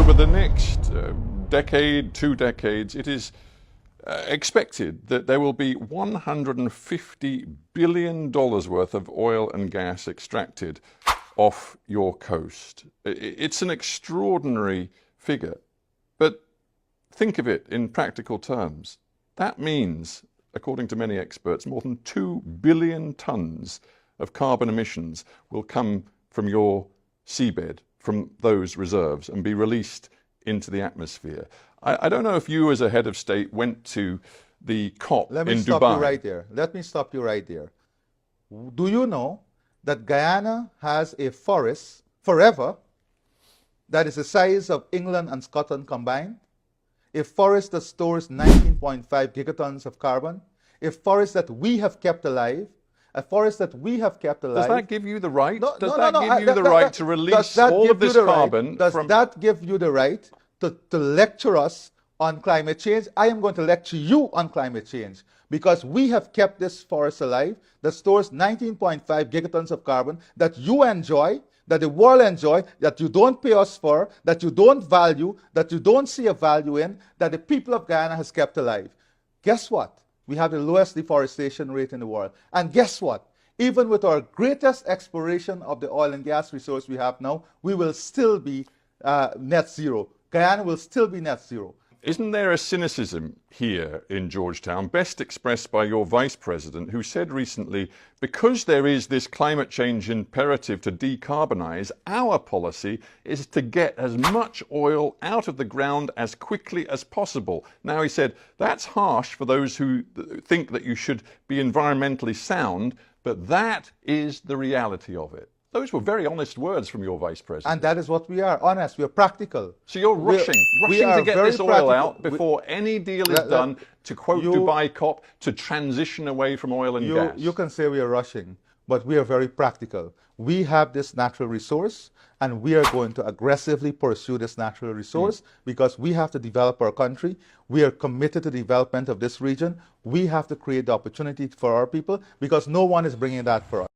over the next decade, 2 decades, it is expected that there will be $150 billion worth of oil and gas extracted off your coast. It's an extraordinary figure, but think of it in practical terms. That means, according to many experts, more than 2 billion tons of carbon emissions will come from your seabed, from those reserves, and be released into the atmosphere. I don't know if you as a head of state went to the COP in Dubai. Let me stop you right there. Let me stop you right there. Do you know that Guyana has a forest forever that is the size of England and Scotland combined? A forest that stores 19.5 gigatons of carbon, a forest that we have kept alive, a forest that we have kept alive. Does that give you the right? No, Does no, that no, give you the right to release all of this carbon? Does that give you the right to lecture us on climate change? I am going to lecture you on climate change because we have kept this forest alive that stores 19.5 gigatons of carbon that you enjoy, that the world enjoy, that you don't pay us for, that you don't value, that you don't see a value in, that the people of Guyana has kept alive. Guess what? We have the lowest deforestation rate in the world. And guess what? Even with our greatest exploration of the oil and gas resource we have now, we will still be net zero. Guyana will still be net zero. Isn't there a cynicism here in Georgetown, best expressed by your vice president, who said recently, because there is this climate change imperative to decarbonize, our policy is to get as much oil out of the ground as quickly as possible. Now, he said, that's harsh for those who think that you should be environmentally sound, but that is the reality of it. Those were very honest words from your vice president. And that is what we are, honest. We are practical. So you're rushing to get this oil out before any deal is done, to quote Dubai COP, to transition away from oil and gas. You can say we are rushing, but we are very practical. We have this natural resource, and we are going to aggressively pursue this natural resource because we have to develop our country. We are committed to the development of this region. We have to create the opportunity for our people because no one is bringing that for us.